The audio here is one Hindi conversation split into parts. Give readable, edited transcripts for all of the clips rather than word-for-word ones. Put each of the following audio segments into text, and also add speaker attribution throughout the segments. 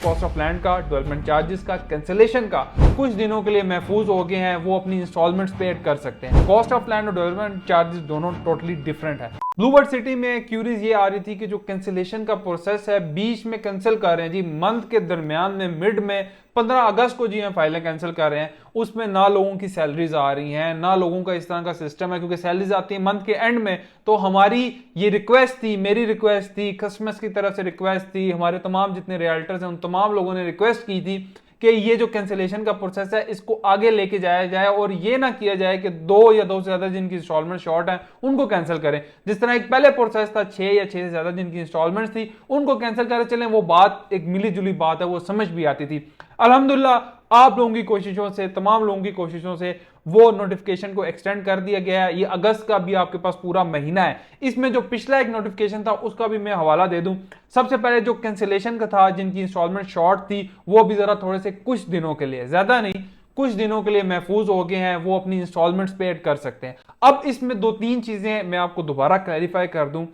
Speaker 1: कॉस्ट ऑफ लैंड का, डेवलपमेंट चार्जेस का, कैंसिलेशन का कुछ दिनों के लिए महफूज हो गए हैं, वो अपनी इंस्टॉलमेंट्स पे कर सकते हैं। कॉस्ट ऑफ लैंड और डेवलपमेंट चार्जेस दोनों टोटली डिफरेंट है। ब्लूबर्ड सिटी में क्यूरीज ये आ रही थी कि जो कैंसिलेशन का प्रोसेस है बीच में कैंसिल कर रहे हैं जी, मंथ के दरमियान में, मिड में 15 अगस्त को जी हम फाइलें कैंसिल कर रहे हैं, उसमें ना लोगों की सैलरीज आ रही हैं, ना लोगों का इस तरह का सिस्टम है, क्योंकि सैलरीज आती है मंथ के एंड में। तो हमारी ये रिक्वेस्ट थी, मेरी रिक्वेस्ट थी, कस्टमर्स की तरफ से रिक्वेस्ट थी, हमारे तमाम जितने रियल्टर्स हैं उन तमाम लोगों ने रिक्वेस्ट की थी कि ये जो कैंसिलेशन का प्रोसेस है इसको आगे लेके जाया जाए और ये ना किया जाए कि दो या दो से ज्यादा जिनकी इंस्टॉलमेंट शॉर्ट है उनको कैंसिल करें। जिस तरह एक पहले प्रोसेस था 6 या 6 से ज्यादा जिनकी इंस्टॉलमेंट थी उनको कैंसिल करें चलें, वो बात एक मिली जुली बात है, वो समझ भी आती थी। अल्हम्दुलिल्लाह आप लोगों की कोशिशों से, तमाम लोगों की कोशिशों से वो नोटिफिकेशन को एक्सटेंड कर दिया गया है। ये अगस्त का भी आपके पास पूरा महीना है। इसमें जो पिछला एक नोटिफिकेशन था उसका भी मैं हवाला दे दूं। सबसे पहले जो कैंसिलेशन का था, जिनकी इंस्टॉलमेंट शॉर्ट थी, वो भी जरा थोड़े से कुछ दिनों के लिए, ज्यादा नहीं, कुछ दिनों के लिए महफूज हो गए हैं, वो अपनी इंस्टॉलमेंट्स पे कर सकते हैं। अब इसमें दो तीन चीजें मैं आपको दोबारा क्लैरिफाई कर दूं।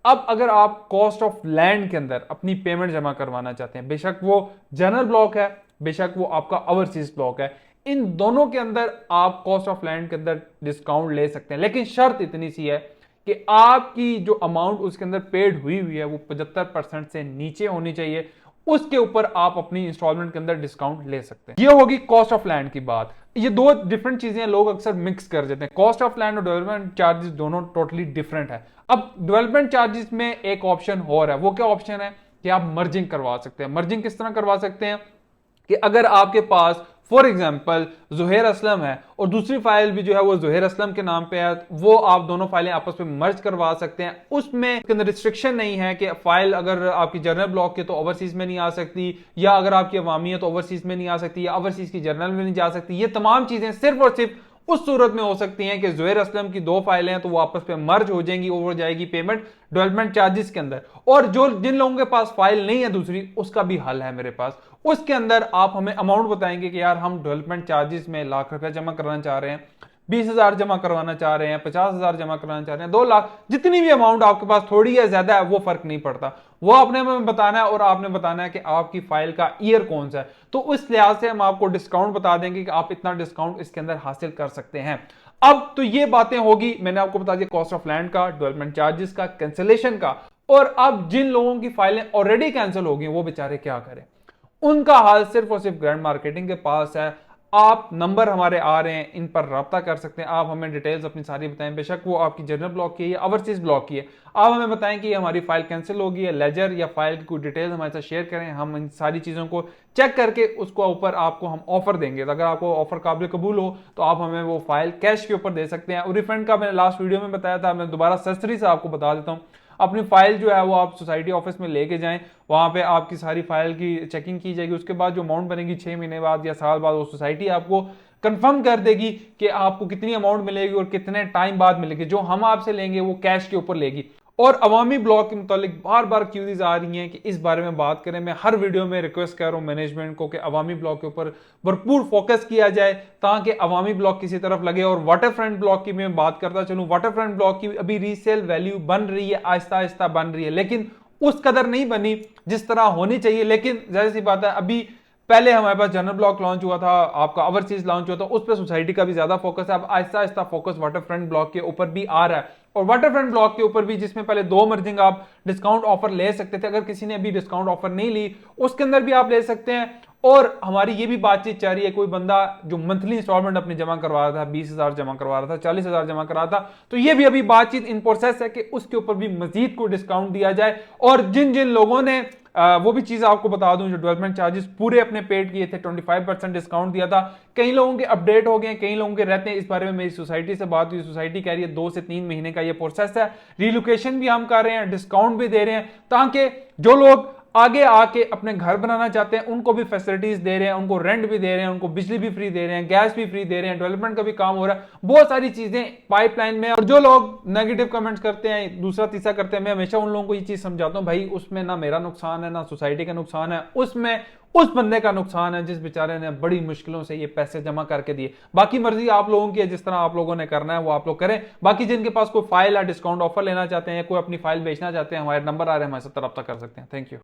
Speaker 1: अब अगर आप कॉस्ट ऑफ लैंड के अंदर अपनी पेमेंट जमा करवाना चाहते हैं, बेशक वो जनरल ब्लॉक है, बेशक वो आपका ओवरसीज ब्लॉक है, इन दोनों के अंदर आप कॉस्ट ऑफ लैंड के अंदर डिस्काउंट ले सकते हैं। लेकिन शर्त इतनी सी है कि आपकी जो अमाउंट उसके अंदर पेड हुई है वो 75% से नीचे होनी चाहिए, उसके ऊपर आप अपनी इंस्टॉलमेंट के अंदर डिस्काउंट ले सकते हैं। ये होगी कॉस्ट ऑफ लैंड की बात। ये दो डिफरेंट चीजें लोग अक्सर मिक्स कर देते हैं। कॉस्ट ऑफ लैंड और डेवलपमेंट चार्जेस दोनों टोटली डिफरेंट है। अब डेवलपमेंट चार्जेस में एक ऑप्शन और है, वो क्या ऑप्शन है कि आप मर्जिंग करवा सकते हैं। मर्जिंग किस तरह करवा सकते हैं कि अगर आपके पास फॉर एग्जाम्पल जुहैर असलम है और दूसरी फाइल भी जो है वो जुहैर असलम के नाम पे है, वो आप दोनों फाइलें आपस में मर्ज करवा सकते हैं। उसमें रिस्ट्रिक्शन नहीं है कि फाइल अगर आपकी जर्नल ब्लॉक की तो ओवरसीज में नहीं आ सकती, या अगर आपकी अवामी है तो ओवरसीज में नहीं आ सकती, या ओवरसीज की जर्नल में नहीं जा सकती। ये तमाम चीजें सिर्फ और सिर्फ उस सूरत में हो सकती हैं कि जुहैर असलम की दो फाइलें हैं तो वो आपस में मर्ज हो जाएंगी और हो जाएगी पेमेंट डेवलपमेंट चार्जेस के अंदर। और जो जिन लोगों के पास फाइल नहीं है दूसरी, उसका भी हल है मेरे पास। उसके अंदर आप हमें अमाउंट बताएंगे कि यार हम डेवलपमेंट चार्जेस में लाख रुपए जमा कराना चाह रहे हैं, 20,000 जमा करवाना चाह रहे हैं, 50,000 जमा कराना चाह रहे हैं, 2 लाख, जितनी भी अमाउंट आपके पास थोड़ी है ज्यादा है वो फर्क नहीं पड़ता, वो आपने हमें बताना है और आपने बताना है कि आपकी फाइल का ईयर कौन सा है। तो उस लिहाज से हम आपको डिस्काउंट बता देंगे कि आप इतना डिस्काउंट इसके अंदर हासिल कर सकते हैं। अब तो ये बातें होगी, मैंने आपको बता दिया कॉस्ट ऑफ लैंड का, डेवलपमेंट चार्जेस का, कैंसिलेशन का। और अब जिन लोगों की फाइलें ऑलरेडी कैंसिल हो गई वो बेचारे क्या करें, उनका हाल सिर्फ और सिर्फ ग्रैंड मार्केटिंग के पास है। आप नंबर हमारे आ रहे हैं, इन पर राब्ता कर सकते हैं। आप हमें डिटेल्स अपनी सारी बताएं, बेशक वो आपकी जनरल ब्लॉक की है या ओवरसीज ब्लॉक की है। आप हमें बताएं कि हमारी फाइल कैंसिल होगी है, लेजर या फाइल की कोई डिटेल्स हमारे साथ शेयर करें। हम इन सारी चीज़ों को चेक करके उसको ऊपर आपको हम ऑफर देंगे। तो अगर आपको ऑफर काबिल कबूल हो तो आप हमें वो फाइल कैश के ऊपर दे सकते हैं। और रिफंड का मैंने लास्ट वीडियो में बताया था, मैं दोबारा सस्ती से आपको बता देता हूँ। अपनी फाइल जो है वो आप सोसाइटी ऑफिस में लेके जाएं, वहां पे आपकी सारी फाइल की चेकिंग की जाएगी। उसके बाद जो अमाउंट बनेगी 6 महीने बाद या साल बाद वो सोसाइटी आपको कंफर्म कर देगी कि आपको कितनी अमाउंट मिलेगी और कितने टाइम बाद मिलेगी। जो हम आपसे लेंगे वो कैश के ऊपर लेगी। और अवामी ब्लॉक के मुतालिक बार बार क्यूरीज आ रही हैं कि इस बारे में बात करें। मैं हर वीडियो में रिक्वेस्ट कर रहा हूं मैनेजमेंट को कि अवामी ब्लॉक के ऊपर भरपूर फोकस किया जाए ताकि अवामी ब्लॉक किसी तरफ लगे। और वाटर फ्रंट ब्लॉक की मैं बात करता चलूं, वाटर फ्रंट ब्लॉक की अभी रीसेल वैल्यू बन रही है, आहिस्ता आहिस्ता बन रही है, लेकिन उस कदर नहीं बनी जिस तरह होनी चाहिए। लेकिन जाहिर सी बात है, अभी पहले हमारे पास जनरल ब्लॉक लॉन्च हुआ था, आपका ओवरसीज लॉन्च हुआ था, उस पर सोसाइटी का भी ज्यादा फोकस है। अब Aahista Aahista focus water front block के ऊपर भी आ रहा है। और वाटर फ्रंट ब्लॉक के ऊपर भी, जिसमें पहले 2 मर्जिंग आप डिस्काउंट ऑफर ले सकते थे, अगर किसी ने अभी डिस्काउंट ऑफर नहीं ली उसके अंदर भी आप ले सकते हैं। और हमारी ये भी बातचीत चाह रही है, कोई बंदा जो मंथली इंस्टॉलमेंट अपनी जमा करवा रहा था, 20,000 जमा करवा रहा था, 40,000 जमा करा था, तो ये भी अभी बातचीत इन प्रोसेस है कि उसके ऊपर भी मजीद को डिस्काउंट दिया जाए। और जिन जिन लोगों ने वो भी चीज आपको बता दूं, जो डेवलपमेंट चार्जेस पूरे अपने पेड किए थे, 25% डिस्काउंट दिया था। कई लोगों के अपडेट हो गए, कई लोगों के रहते हैं। इस बारे में मेरी सोसाइटी से बात हुई, सोसाइटी कह रही है 2 से 3 महीने का ये प्रोसेस है। रिलोकेशन भी हम कर रहे हैं, डिस्काउंट भी दे रहे हैं, ताकि जो लोग आगे आके अपने घर बनाना चाहते हैं उनको भी फैसिलिटीज दे रहे हैं, उनको रेंट भी दे रहे हैं, उनको बिजली भी फ्री दे रहे हैं, गैस भी फ्री दे रहे हैं, डेवलपमेंट का भी काम हो रहा है, बहुत सारी चीजें पाइपलाइन में। और जो लोग नेगेटिव कमेंट्स करते हैं, दूसरा तीसरा करते हैं, मैं हमेशा उन लोगों को ये चीज समझाता हूं, भाई उसमें ना मेरा नुकसान है ना सोसाइटी का नुकसान है, उसमें उस बंदे का नुकसान है जिस बेचारे ने बड़ी मुश्किलों से ये पैसे जमा करके दिए। बाकी मर्जी आप लोगों की है, जिस तरह आप लोगों ने करना है वो आप लोग करें। बाकी जिनके पास कोई फाइल या डिस्काउंट ऑफर लेना चाहते हैं या कोई अपनी फाइल बेचना चाहते हैं, हमारे नंबर आ रहे हैं, हमारे साथ रब्ता कर सकते हैं। Thank you.